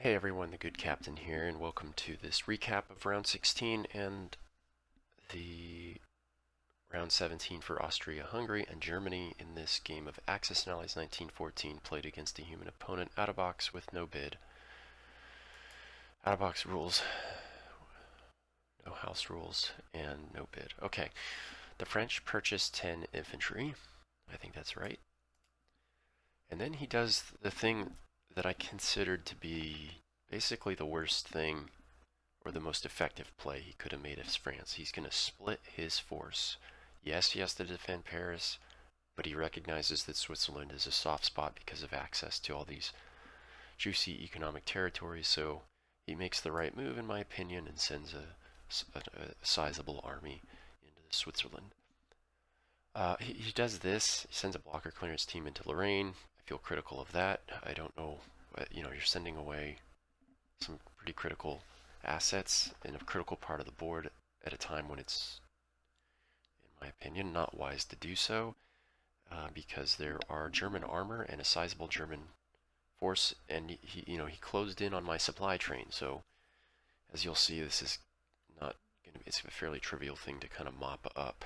Hey everyone, the Good Captain here, and welcome to this recap of round 16 and the round 17 for Austria, Hungary, and Germany in this game of Axis and Allies 1914, played against a human opponent out of box with no bid. Out of box rules, no house rules, and no bid. Okay, the French purchased 10 infantry. I think that's right. And then he does the thing that I considered to be basically the worst thing or the most effective play he could have made as France. He's going to split his force. Yes, he has to defend Paris, but he recognizes that Switzerland is a soft spot because of access to all these juicy economic territories, so he makes the right move, in my opinion, and sends a sizable army into Switzerland. He does this. He sends a blocker clearance team into Lorraine. I feel critical of that. I don't know. You're sending away some pretty critical assets in a critical part of the board at a time when it's, in my opinion, not wise to do so, because there are German armor and a sizable German force, and he closed in on my supply train. So as you'll see, this is not going to be. It's a fairly trivial thing to kind of mop up.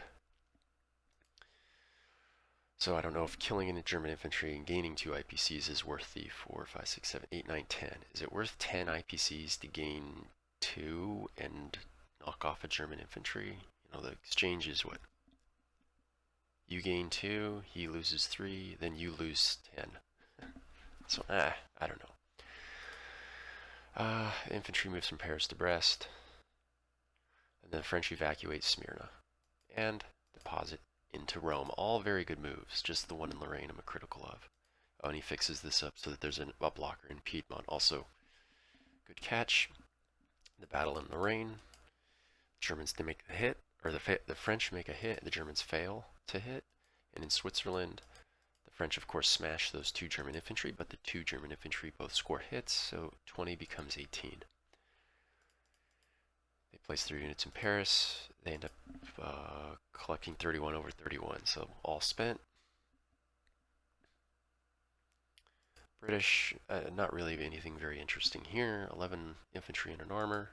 So I don't know if killing in the German infantry and gaining 2 IPCs is worth the 4, 5, 6, 7, 8, 9, 10. Is it worth 10 IPCs to gain 2 and knock off a German infantry? The exchange is what? You gain 2, he loses 3, then you lose 10. So, I don't know. Infantry moves from Paris to Brest. And then the French evacuate Smyrna. And deposit into Rome. All very good moves, just the one in Lorraine I'm critical of. Oh, and he fixes this up so that there's a blocker in Piedmont. Also, good catch. The battle in Lorraine. Germans to make the hit, or the French make a hit, the Germans fail to hit. And in Switzerland, the French, of course, smash those 2 German infantry, but the 2 German infantry both score hits, so 20 becomes 18. They place 3 units in Paris. They end up collecting 31 over 31, so all spent. British, not really anything very interesting here. 11 infantry and an armor.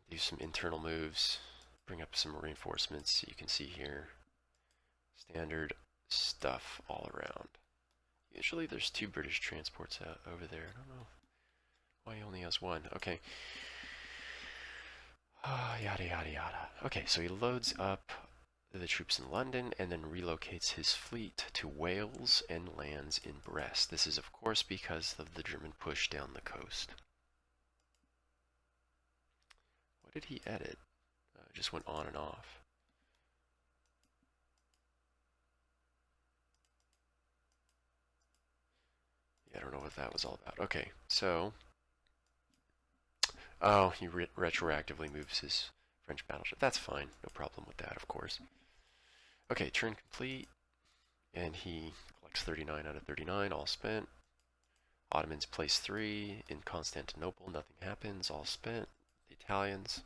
Do some internal moves. Bring up some reinforcements. You can see here. Standard stuff all around. Usually there's 2 British transports out over there. I don't know why he only has 1. Okay. Yada yada yada. Okay, so he loads up the troops in London and then relocates his fleet to Wales and lands in Brest. This is, of course, because of the German push down the coast. What did he edit? It just went on and off. Yeah, I don't know what that was all about. Okay, so oh, he retroactively moves his French battleship. That's fine. No problem with that, of course. Okay, turn complete. And he collects 39 out of 39, all spent. Ottomans place 3 in Constantinople. Nothing happens, all spent. The Italians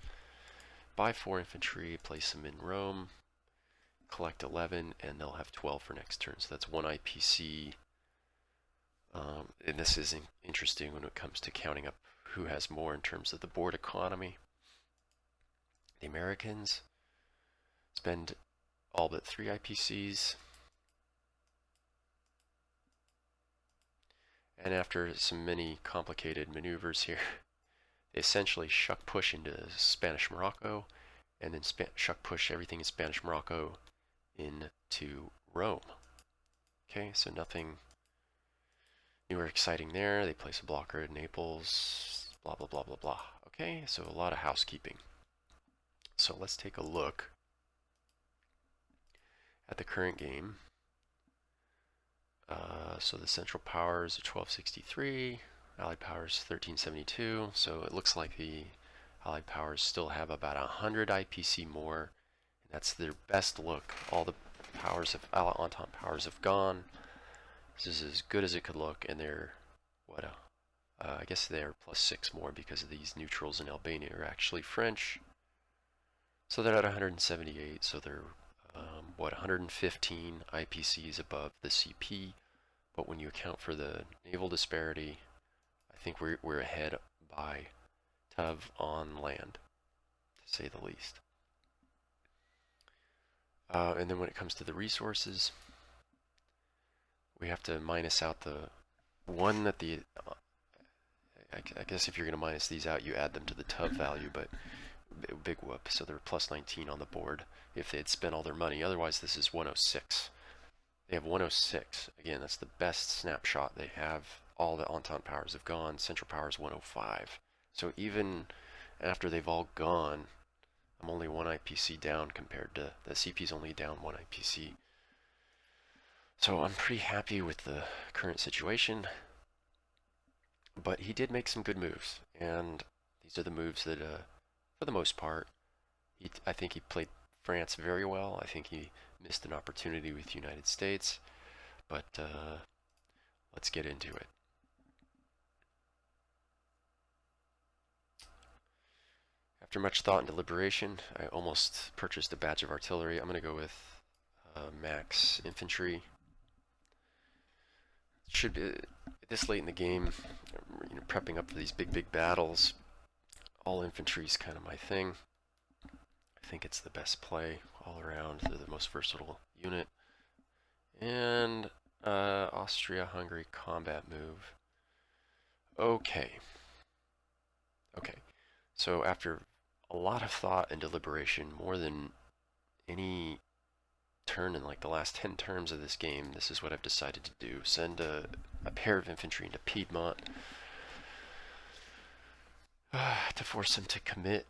buy 4 infantry, place them in Rome. Collect 11, and they'll have 12 for next turn. So that's 1 IPC. And this is interesting when it comes to counting up who has more in terms of the board economy. The Americans spend all but 3 IPCs. And after some many complicated maneuvers here, they essentially shuck push into Spanish Morocco, and then shuck push everything in Spanish Morocco into Rome. Okay, so nothing new or exciting there. They place a blocker in Naples, blah, blah, blah, blah, blah. Okay, so a lot of housekeeping. So let's take a look at the current game. So the Central Powers are 1263, Allied Powers 1372. So it looks like the Allied Powers still have about 100 IPC more. And that's their best look. All the powers of Entente powers have gone. This is as good as it could look, and they're I guess they're +6 more because of these neutrals in Albania are actually French. So they're at 178. So they're 115 IPCs above the CP. But when you account for the naval disparity, I I think we're ahead by TUV on land, to say the least. And then when it comes to the resources, we have to minus out the one that the, I guess if you're going to minus these out, you add them to the TUV value, but big whoop. So they're plus 19 on the board if they had spent all their money. Otherwise, this is 106. They have 106. Again, that's the best snapshot they have. All the Entente powers have gone. Central Power is 105. So even after they've all gone, I'm only one IPC down compared to the CP's only down one IPC. So I'm pretty happy with the current situation. But he did make some good moves, and these are the moves that, for the most part, I think he played France very well. I think he missed an opportunity with the United States, but let's get into it. After much thought and deliberation, I almost purchased a batch of artillery. I'm going to go with max infantry. Should be this late in the game, prepping up for these big battles. All infantry is kind of my thing. I think it's the best play all around. They're the most versatile unit. And Austria-Hungary combat move. Okay. So after a lot of thought and deliberation, more than any turn in like the last 10 turns of this game, this is what I've decided to do. Send a pair of infantry into Piedmont to force them to commit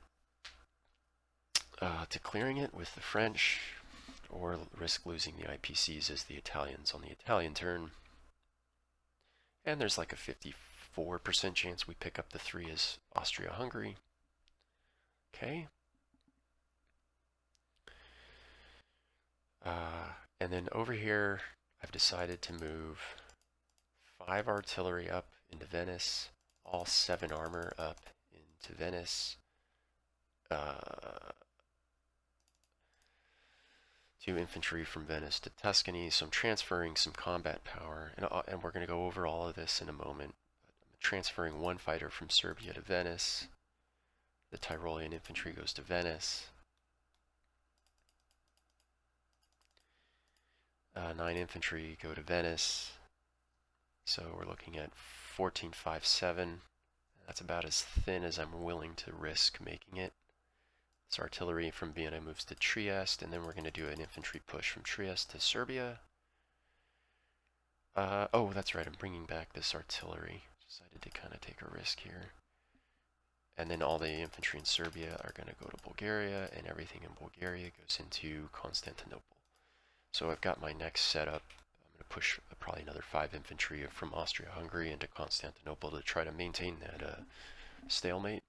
to clearing it with the French, or risk losing the IPCs as the Italians on the Italian turn. And there's like a 54% chance we pick up the 3 as Austria-Hungary. Okay. And then over here, I've decided to move 5 artillery up into Venice, all 7 armor up into Venice, 2 infantry from Venice to Tuscany. So I'm transferring some combat power, and we're going to go over all of this in a moment. I'm transferring 1 fighter from Serbia to Venice. The Tyrolean infantry goes to Venice. 9 infantry go to Venice. So we're looking at 1457. That's about as thin as I'm willing to risk making it. This artillery from Vienna moves to Trieste, and then we're going to do an infantry push from Trieste to Serbia. Oh, that's right, I'm bringing back this artillery. Decided to kind of take a risk here. And then all the infantry in Serbia are going to go to Bulgaria, and everything in Bulgaria goes into Constantinople. So I've got my next setup. I'm going to push probably another 5 infantry from Austria-Hungary into Constantinople to try to maintain that stalemate.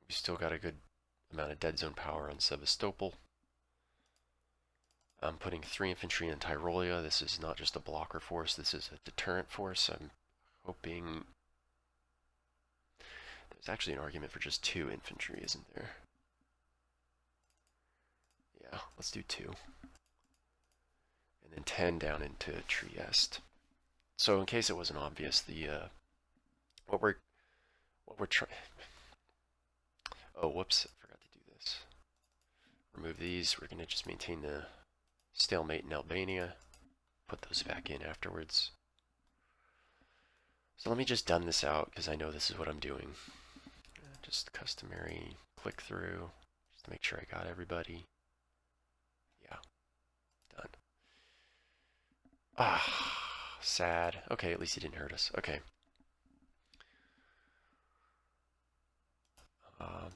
We still got a good amount of dead zone power on Sevastopol. I'm putting 3 infantry in Tyrolia. This is not just a blocker force, this is a deterrent force. I'm hoping... There's actually an argument for just 2 infantry, isn't there? Yeah, let's do 2. And then 10 down into Trieste. So in case it wasn't obvious, the what we're trying... Oh, whoops, I forgot to do this. Remove these. We're going to just maintain the stalemate in Albania. Put those back in afterwards. So let me just done this out, because I know this is what I'm doing. Just customary click through, just to make sure I got everybody. Yeah, done. Ah, sad. Okay, at least he didn't hurt us. Okay.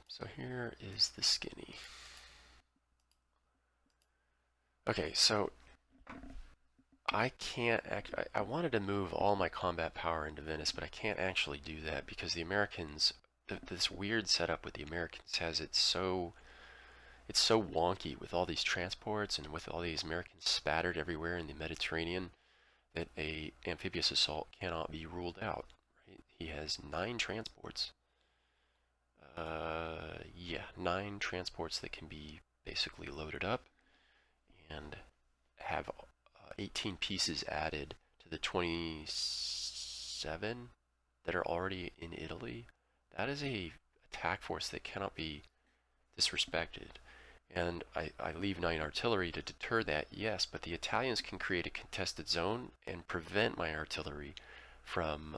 So here is the skinny. Okay, so I can't I wanted to move all my combat power into Venice, but I can't actually do that because the Americans, this weird setup with the Americans has it's so wonky with all these transports and with all these Americans spattered everywhere in the Mediterranean that a amphibious assault cannot be ruled out. Right? He has 9 transports. Yeah, 9 transports that can be basically loaded up and have 18 pieces added to the 20 7 that are already in Italy, that is a attack force that cannot be disrespected. And I leave 9 artillery to deter that, yes, but the Italians can create a contested zone and prevent my artillery from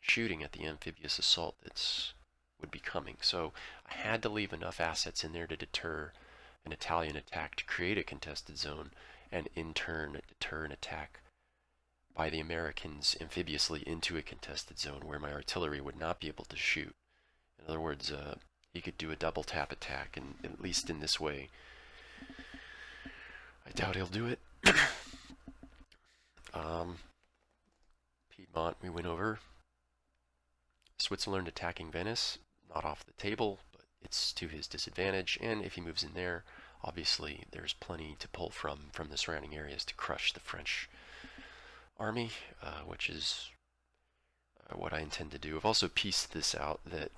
shooting at the amphibious assault that's would be coming. So I had to leave enough assets in there to deter an Italian attack to create a contested zone, and in turn deter an attack by the Americans amphibiously into a contested zone where my artillery would not be able to shoot. In other words, he could do a double tap attack, and at least in this way. I doubt he'll do it. Piedmont, we went over. Switzerland attacking Venice, not off the table, but it's to his disadvantage, and if he moves in there, obviously there's plenty to pull from the surrounding areas to crush the French army, which is what I intend to do. I've also pieced this out that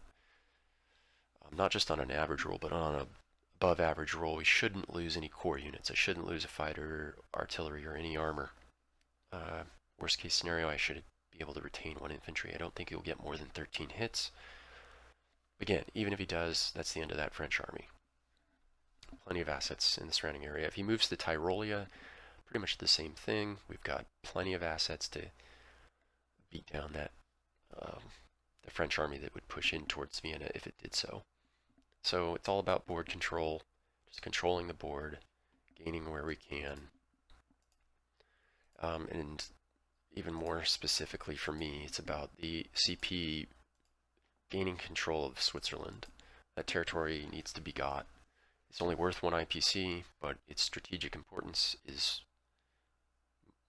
not just on an average roll, but on a above average roll, we shouldn't lose any core units. I shouldn't lose a fighter, artillery, or any armor. Worst case scenario, I should be able to retain 1 infantry. I don't think he'll get more than 13 hits. Again, even if he does, that's the end of that French army. Plenty of assets in the surrounding area. If he moves to Tyrolia, pretty much the same thing. We've got plenty of assets to beat down that the French army that would push in towards Vienna if it did so. So it's all about board control, just controlling the board, gaining where we can. And even more specifically for me, it's about the CP gaining control of Switzerland. That territory needs to be got. It's only worth 1 IPC, but its strategic importance is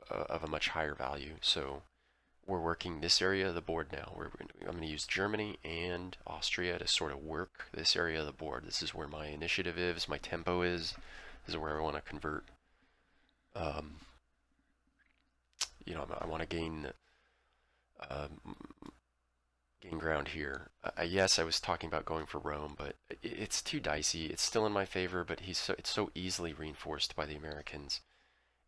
of a much higher value. So we're working this area of the board now. I'm going to use Germany and Austria to sort of work this area of the board. This is where my initiative is, my tempo is. This is where I want to convert. I want to gain ground here. Yes, I was talking about going for Rome, but it's too dicey. It's still in my favor, but it's so easily reinforced by the Americans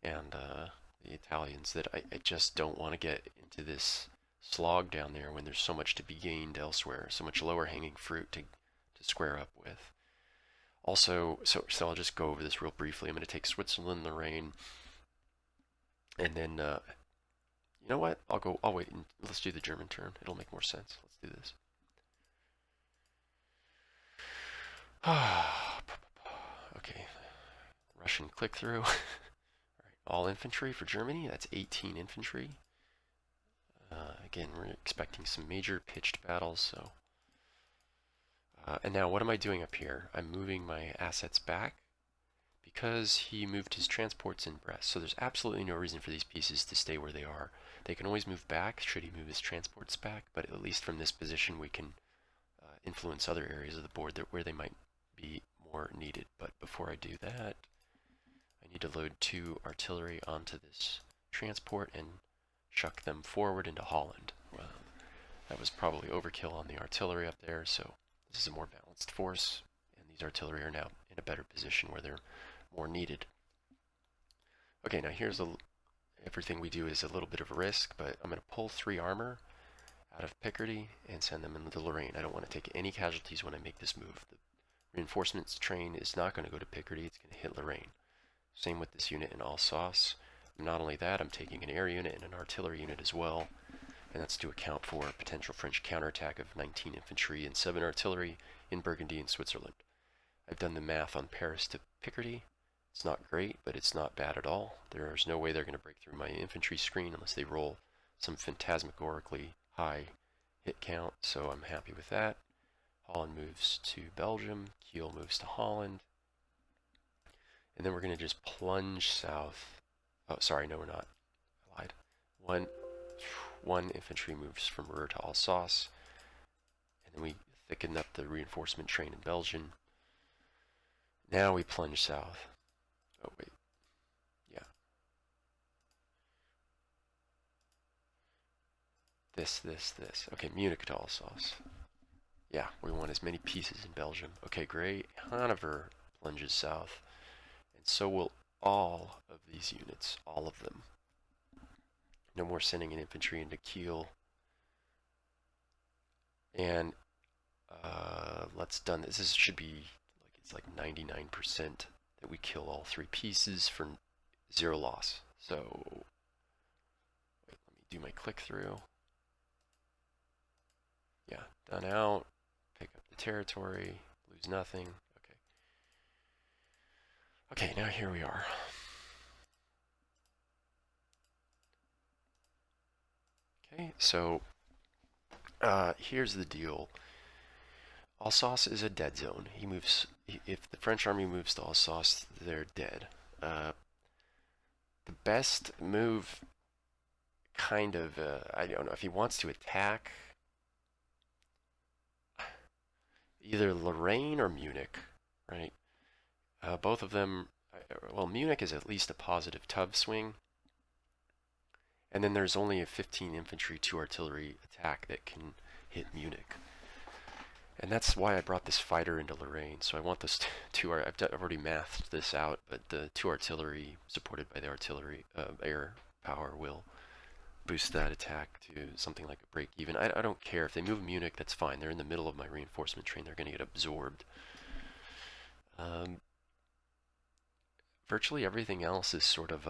and the Italians that I just don't want to get into this slog down there when there's so much to be gained elsewhere, so much lower hanging fruit to square up with. Also, so I'll just go over this real briefly. I'm going to take Switzerland, Lorraine, and then you know what? I'll wait and let's do the German turn. It'll make more sense. Let's do this. Okay. Russian click through. All infantry for Germany. That's 18 infantry. Again, we're expecting some major pitched battles. So, and now what am I doing up here? I'm moving my assets back because he moved his transports in Brest. So there's absolutely no reason for these pieces to stay where they are. They can always move back should he move his transports back, but at least from this position we can influence other areas of the board where they might be more needed. But before I do that, I need to load 2 artillery onto this transport and chuck them forward into Holland. Well, that was probably overkill on the artillery up there, so this is a more balanced force, and these artillery are now in a better position where they're more needed. Okay, now here's everything we do is a little bit of a risk, but I'm going to pull 3 armor out of Picardy and send them into Lorraine. I don't want to take any casualties when I make this move. The reinforcements train is not going to go to Picardy, it's going to hit Lorraine. Same with this unit in Alsace. Not only that, I'm taking an air unit and an artillery unit as well, and that's to account for a potential French counterattack of 19 infantry and 7 artillery in Burgundy and Switzerland. I've done the math on Paris to Picardy. It's not great, but it's not bad at all. There's no way they're going to break through my infantry screen unless they roll some phantasmagorically high hit count, so I'm happy with that. Holland moves to Belgium, Kiel moves to Holland, and then we're going to just plunge south. Oh, sorry, no, we're not. I lied. One infantry moves from Ruhr to Alsace, and then we thicken up the reinforcement train in Belgium. Now we plunge south. Oh, wait. Yeah. This. Okay, Munich to Alsace. Yeah, we want as many pieces in Belgium. Okay, great. Hanover plunges south. And so will all of these units. All of them. No more sending an infantry into Kiel. And let's done this. This should be like it's like 99% that we kill all 3 pieces for 0 loss. So wait, let me do my click through. Yeah, done out. Pick up the territory. Lose nothing. Okay, now here we are. Okay, so here's the deal. Alsace is a dead zone. He moves. If the French army moves to Alsace, they're dead. The best move, kind of, I don't know, if he wants to attack either Lorraine or Munich, right? Both of them, well, Munich is at least a positive tub swing. And then there's only a 15 infantry, 2 artillery attack that can hit Munich. And that's why I brought this fighter into Lorraine. So I want this I've already mathed this out, but the 2 artillery supported by the artillery air power will boost that attack to something like a break even. I don't care if they move Munich, that's fine. They're in the middle of my reinforcement train. They're going to get absorbed. Virtually everything else is sort of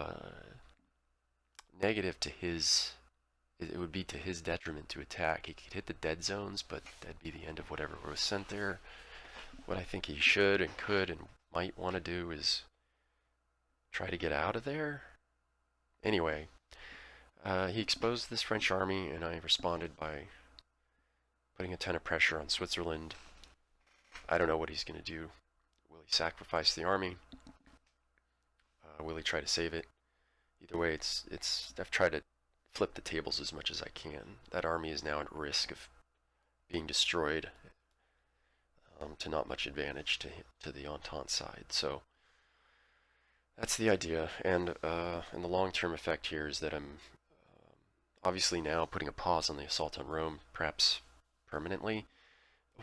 negative to his. It would be to his detriment to attack. He could hit the dead zones, but that'd be the end of whatever was sent there. What I think he should and could and might want to do is try to get out of there. Anyway, he exposed this French army, and I responded by putting a ton of pressure on Switzerland. I don't know what he's going to do. Will he sacrifice the army? Will he try to save it? Either way, I've tried to flip the tables as much as I can. That army is now at risk of being destroyed, to not much advantage to the Entente side. So that's the idea, and the long-term effect here is that I'm obviously now putting a pause on the assault on Rome, perhaps permanently.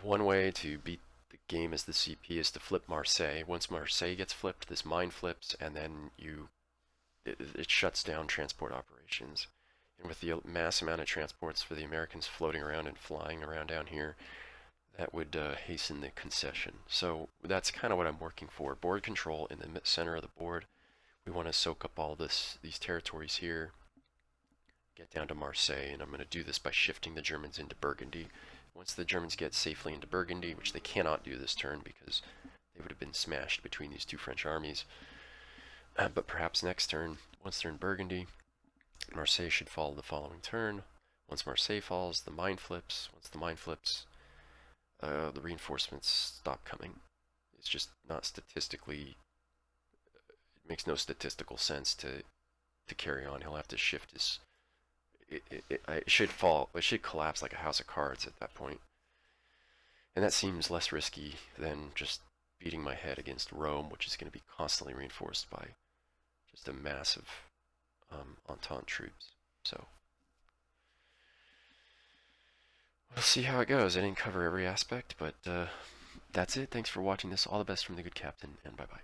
One way to beat the game as the CP is to flip Marseille. Once Marseille gets flipped, this mine flips, and then it shuts down transport operations. And with the mass amount of transports for the Americans floating around and flying around down here, that would hasten the concession. So that's kind of what I'm working for. Board control in the center of the board. We want to soak up all these territories here, get down to Marseille, and I'm going to do this by shifting the Germans into Burgundy. Once the Germans get safely into Burgundy, which they cannot do this turn because they would have been smashed between these 2 French armies, but perhaps next turn, once they're in Burgundy, Marseille should fall the following turn. Once Marseille falls, the mine flips. Once the mine flips, the reinforcements stop coming. It's just not statistically, it makes no statistical sense to carry on. He'll have to shift his, it should fall, it should collapse like a house of cards at that point. And that seems less risky than just beating my head against Rome, which is going to be constantly reinforced by just a massive Entente troops. So we'll see how it goes. I didn't cover every aspect, but that's it. Thanks for watching this. All the best from the good captain, and bye-bye.